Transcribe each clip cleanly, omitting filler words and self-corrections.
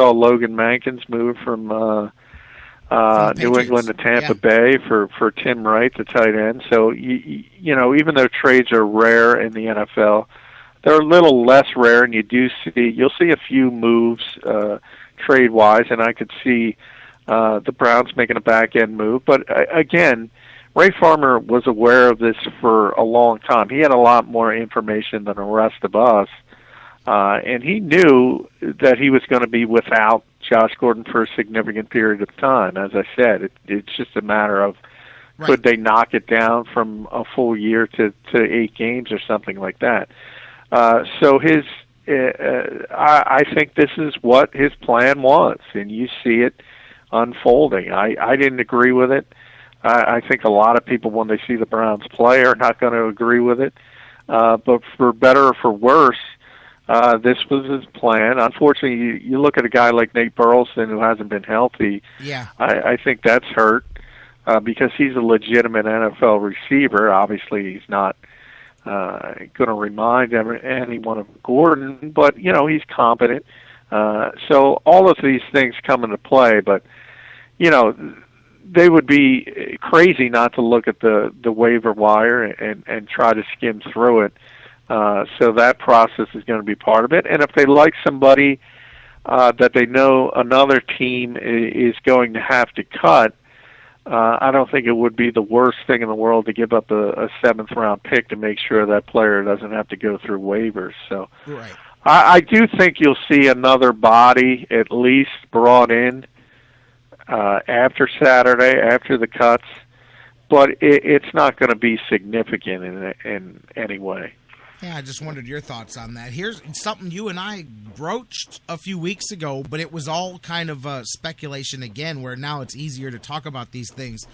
saw Logan Mankins move from New England to Tampa Bay for Tim Wright, the tight end. So, even though trades are rare in the NFL, they're a little less rare, and you'll see a few moves trade-wise, and I could see the Browns making a back-end move. But, again, Ray Farmer was aware of this for a long time. He had a lot more information than the rest of us, and he knew that he was going to be without Josh Gordon for a significant period of time. As I said, it's just a matter of could they knock it down from a full year to 8 games or something like that. So I think this is what his plan was, and you see it unfolding. I didn't agree with it. I think a lot of people, when they see the Browns play, are not going to agree with it. But for better or for worse, this was his plan. Unfortunately, you look at a guy like Nate Burleson who hasn't been healthy. Yeah, I think that's hurt because he's a legitimate NFL receiver. Obviously, he's not going to remind anyone of Gordon, but he's competent. So all of these things come into play, but they would be crazy not to look at the waiver wire and try to skim through it. So that process is going to be part of it. And if they like somebody that they know another team is going to have to cut, I don't think it would be the worst thing in the world to give up a 7th-round pick to make sure that player doesn't have to go through waivers. So I do think you'll see another body at least brought in after Saturday, after the cuts, but it's not going to be significant in any way. Yeah, I just wondered your thoughts on that. Here's something you and I broached a few weeks ago, but it was all kind of speculation again, where now it's easier to talk about these things.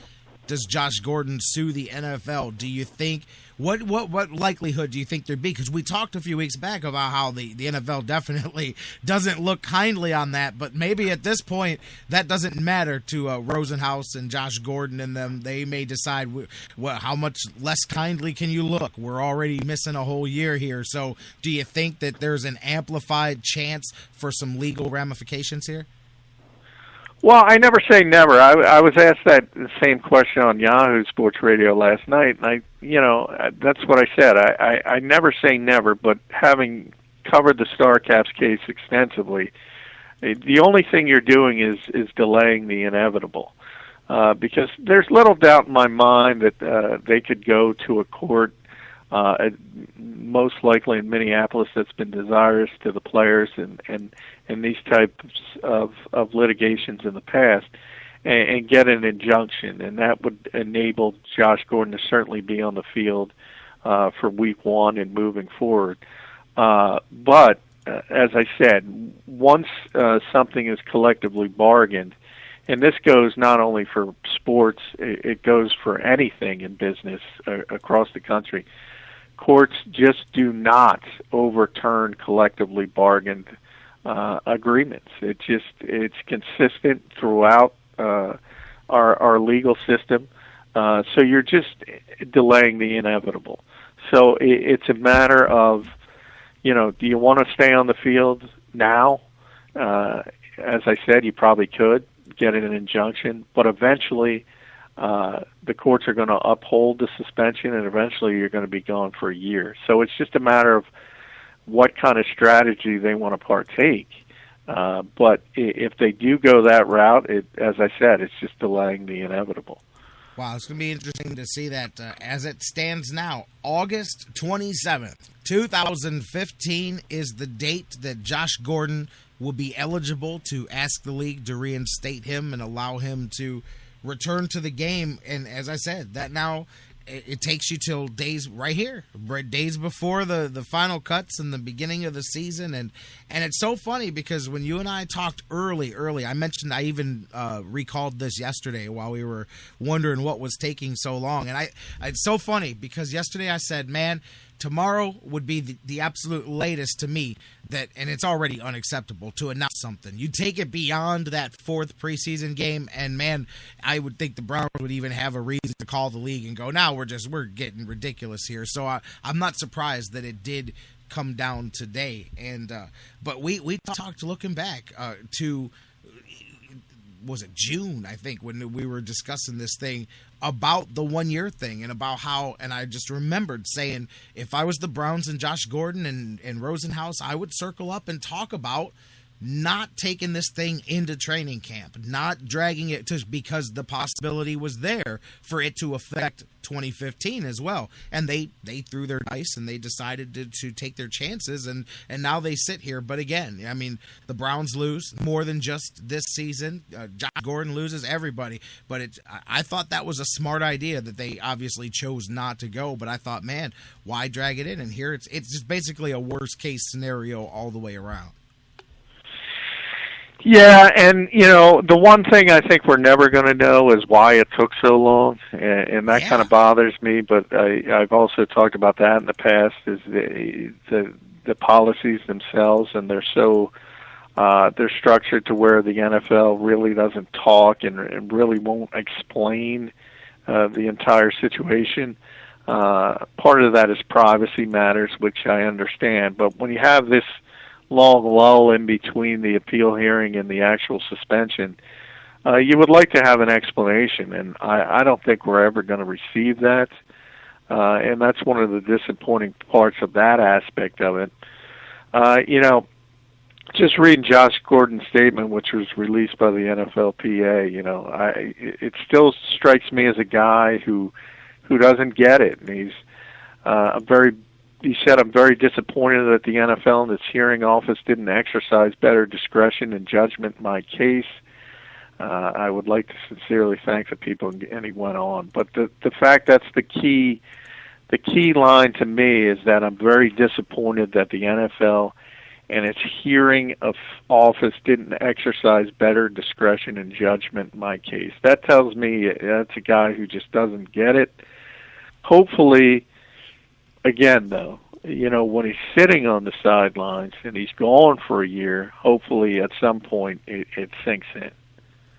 Does Josh Gordon sue the NFL? Do you think what likelihood do you think there'd be? Because we talked a few weeks back about how the NFL definitely doesn't look kindly on that, but maybe at this point that doesn't matter to Rosenhaus and Josh Gordon and them. They may decide how much less kindly can you look. We're already missing a whole year here. So do you think that there's an amplified chance for some legal ramifications here? Well, I never say never. I was asked that same question on Yahoo Sports Radio last night, and that's what I said. I never say never, but having covered the StarCaps case extensively, the only thing you're doing is delaying the inevitable, because there's little doubt in my mind that they could go to a court, most likely in Minneapolis, that's been desirous to the players and these types of litigations in the past, and get an injunction, and that would enable Josh Gordon to certainly be on the field for Week 1 and moving forward. But as I said, once something is collectively bargained, and this goes not only for sports, it goes for anything in business across the country. Courts just do overturn collectively bargained agreements. It's consistent throughout our legal system. So you're just delaying the inevitable. So it's a matter of, do you want to stay on the field now? As I said, you probably could get an injunction, but eventually the courts are going to uphold the suspension, and eventually you're going to be gone for a year. So it's just a matter of what kind of strategy they want to partake. But if they do go that route, as I said, it's just delaying the inevitable. Wow, it's going to be interesting to see that as it stands now. August 27th, 2015 is the date that Josh Gordon will be eligible to ask the league to reinstate him and allow him to return to the game. And as I said, that now it takes you till days days before the final cuts and the beginning of the season. And it's so funny because when you and I talked early, I mentioned, I even recalled this yesterday while we were wondering what was taking so long. And it's so funny because yesterday I said, man, tomorrow would be the absolute latest to me, and it's already unacceptable to announce something. You take it beyond that 4th preseason game, and man, I would think the Browns would even have a reason to call the league and go, now we're getting ridiculous here. So I'm not surprised that it did come down today. And but we talked looking back to, was it June, I think, when we were discussing this thing about the 1 year thing and about how, and I just remembered saying, if I was the Browns and Josh Gordon and Rosenhaus, I would circle up and talk about not taking this thing into training camp, not dragging it to, because the possibility was there for it to affect 2015 as well. And they threw their dice and they decided to take their chances, and now they sit here. But again, I mean, the Browns lose more than just this season. Josh Gordon loses, everybody. But I thought that was a smart idea that they obviously chose not to go. But I thought, man, why drag it in? And here it's just basically a worst case scenario all the way around. Yeah, and, the one thing I think we're never going to know is why it took so long, and that kind of bothers me, but I've also talked about that in the past, is the policies themselves, and they're structured to where the NFL really doesn't talk and really won't explain the entire situation. Part of that is privacy matters, which I understand, but when you have this long lull in between the appeal hearing and the actual suspension, you would like to have an explanation, and I don't think we're ever going to receive that, and that's one of the disappointing parts of that aspect of it. Just reading Josh Gordon's statement, which was released by the NFLPA, it still strikes me as a guy who doesn't get it, and he's he said, "I'm very disappointed that the NFL and its hearing office didn't exercise better discretion and judgment in my case. I would like to sincerely thank the people," and he went on. But the fact that's the key line to me is that I'm very disappointed that the NFL and its hearing office didn't exercise better discretion and judgment in my case. That tells me that's a guy who just doesn't get it. Hopefully, again, though, when he's sitting on the sidelines and he's gone for a year, hopefully at some point it sinks in.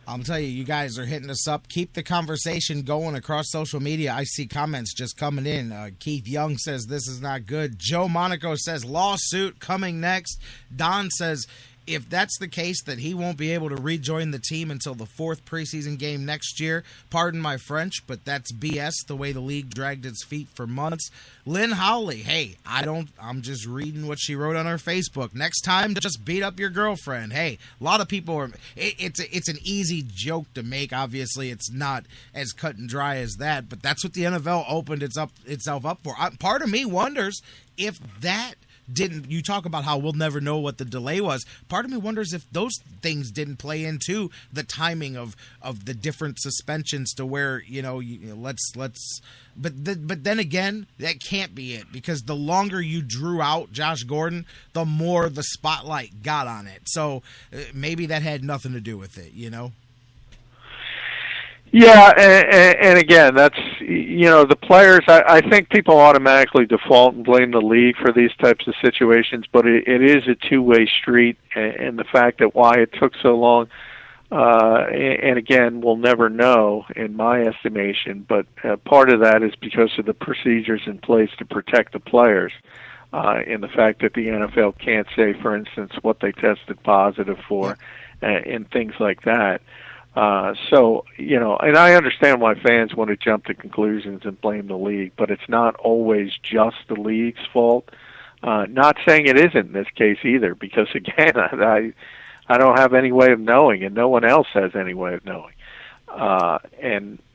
I'll tell you, you guys are hitting us up. Keep the conversation going across social media. I see comments just coming in. Keith Young says, this is not good. Joe Monaco says, lawsuit coming next. Don says, if that's the case, that he won't be able to rejoin the team until the 4th preseason game next year. Pardon my French, but that's BS, the way the league dragged its feet for months. Lynn Howley, hey, I'm just reading what she wrote on her Facebook. Next time, just beat up your girlfriend. Hey, a lot of people are, it's an easy joke to make. Obviously, it's not as cut and dry as that, but that's what the NFL opened itself up for. Part of me wonders if that didn't, you talk about how we'll never know what the delay was. Part of me wonders if those things didn't play into the timing of the different suspensions to where, but then again, that can't be it, because the longer you drew out Josh Gordon, the more the spotlight got on it. So maybe that had nothing to do with it, Yeah, and again, that's, the players, I think people automatically default and blame the league for these types of situations, but it is a two-way street, and the fact that why it took so long, and again, we'll never know in my estimation, but part of that is because of the procedures in place to protect the players, and the fact that the NFL can't say, for instance, what they tested positive for, and things like that. And I understand why fans want to jump to conclusions and blame the league, but it's not always just the league's fault. Not saying it isn't in this case either, because again, I don't have any way of knowing, and no one else has any way of knowing.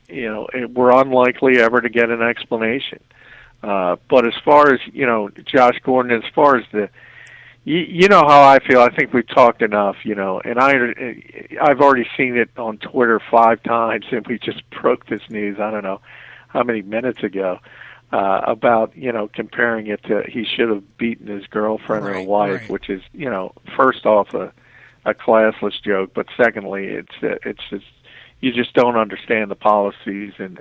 We're unlikely ever to get an explanation. But as far as, Josh Gordon, as far as you know how I feel. I think we've talked enough, and I've already seen it on Twitter 5 times, and we just broke this news, I don't know how many minutes ago, about, comparing it to he should have beaten his girlfriend or wife, which is, first off a classless joke, but secondly, it's just, you just don't understand the policies and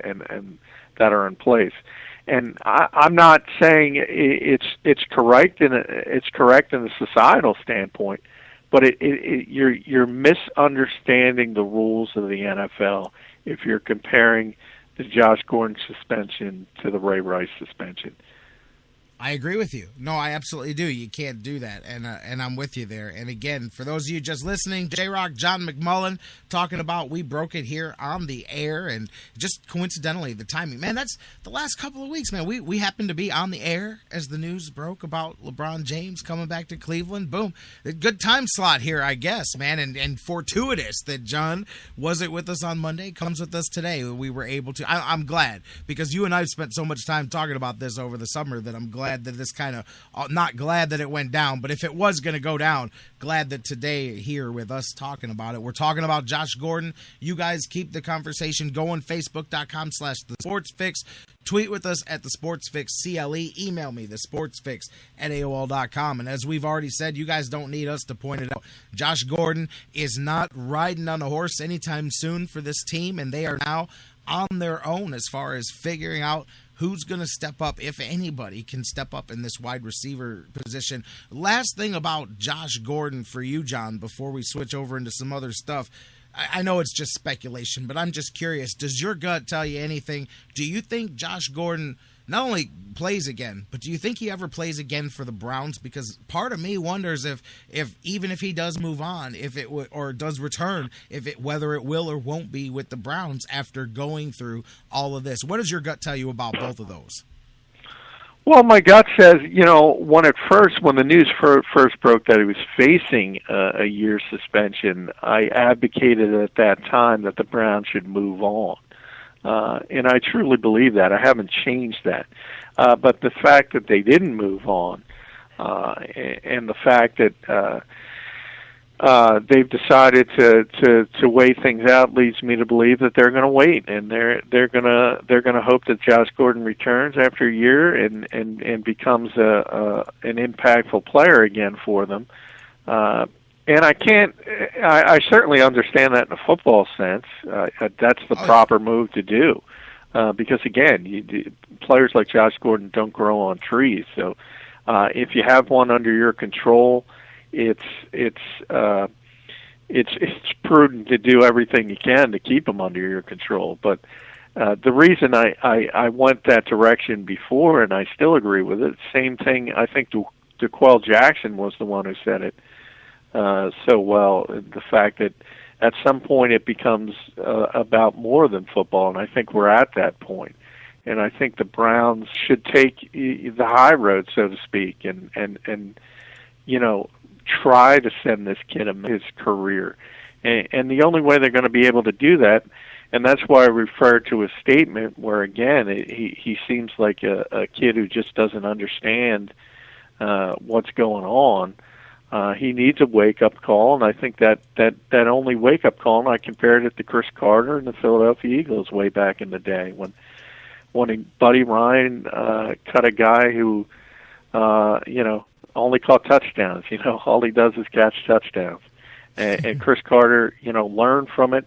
that are in place. And I'm not saying it's correct in the societal standpoint, but you're misunderstanding the rules of the NFL if you're comparing the Josh Gordon suspension to the Ray Rice suspension. I agree with you. No, I absolutely do. You can't do that, and I'm with you there. And again, for those of you just listening, J-Rock, John McMullen, talking about we broke it here on the air, and just coincidentally, the timing. Man, that's the last couple of weeks, man. We happened to be on the air as the news broke about LeBron James coming back to Cleveland. Boom. A good time slot here, I guess, man, and fortuitous that John wasn't with us on Monday, comes with us today. We were able to. I'm glad, because you and I have spent so much time talking about this over the summer that I'm glad that this kind of, not glad that it went down, but if it was going to go down, glad that today here with us talking about it. We're talking about Josh Gordon. You guys keep the conversation going. Facebook.com/thesportsfix. Tweet with us at thesportsfixcle. Email me, thesportsfix@AOL.com. And as we've already said, you guys don't need us to point it out. Josh Gordon is not riding on a horse anytime soon for this team, and they are now on their own as far as figuring out who's going to step up, if anybody can step up in this wide receiver position. Last thing about Josh Gordon for you, John, before we switch over into some other stuff. I know it's just speculation, but I'm just curious. Does your gut tell you anything? Do you think Josh Gordon not only plays again, but do you think he ever plays again for the Browns? Because part of me wonders if even if he does move on, if it or does return, whether it will or won't be with the Browns after going through all of this. What does your gut tell you about both of those? Well, my gut says, when the news first broke that he was facing a year's suspension, I advocated at that time that the Browns should move on. And I truly believe that. I haven't changed that. But the fact that they didn't move on, and the fact that they've decided to wait things out leads me to believe that they're going to wait, and they're going to hope that Josh Gordon returns after a year and becomes an impactful player again for them. And I certainly understand that in a football sense. That's the proper move to do. Because again, players like Josh Gordon don't grow on trees. So, if you have one under your control, it's prudent to do everything you can to keep them under your control. But, the reason I went that direction before, and I still agree with it, same thing, I think DeQuell Jackson was the one who said it, so well, the fact that at some point it becomes about more than football, and I think we're at that point. And I think the Browns should take the high road, so to speak, and try to send this kid his career. And the only way they're going to be able to do that, and that's why I refer to his statement where, again, he seems like a kid who just doesn't understand what's going on. He needs a wake-up call, and I think that only wake-up call, and I compared it to Chris Carter and the Philadelphia Eagles way back in the day when Buddy Ryan cut a guy who, only caught touchdowns. All he does is catch touchdowns. And Chris Carter, learned from it,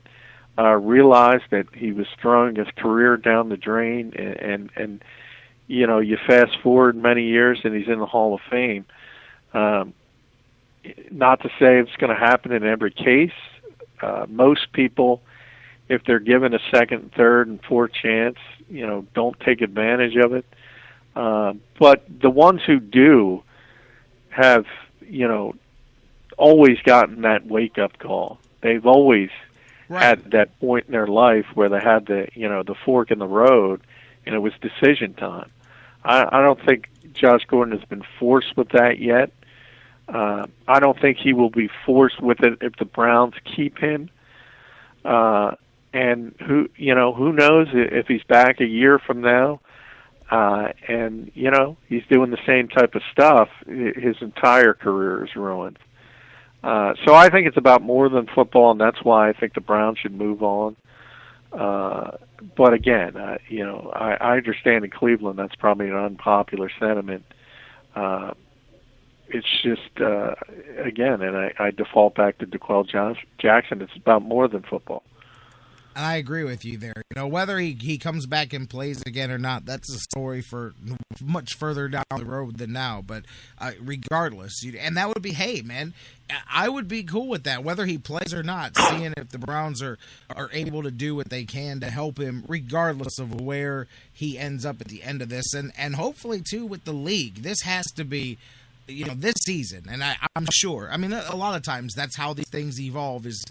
realized that he was throwing his career down the drain, and you fast forward many years and he's in the Hall of Fame. Not to say it's going to happen in every case. Most people, if they're given a second, third, and fourth chance, don't take advantage of it. But the ones who do have, always gotten that wake-up call. They've always had that point in their life where they had the fork in the road, and it was decision time. I don't think Josh Gordon has been forced with that yet. I don't think he will be forced with it if the Browns keep him. And who knows if he's back a year from now, and he's doing the same type of stuff, his entire career is ruined. So I think it's about more than football, and that's why I think the Browns should move on. But again, I understand in Cleveland that's probably an unpopular sentiment. It's just, again, and I default back to DeQuell Jackson, it's about more than football. And I agree with you there. You know, whether he comes back and plays again or not, that's a story for much further down the road than now. But regardless, and that would be, hey, man, I would be cool with that, whether he plays or not, seeing if the Browns are able to do what they can to help him, regardless of where he ends up at the end of this. And hopefully, too, with the league, this has to be, you know, this season, and I'm sure. I mean, a lot of times that's how these things evolve, is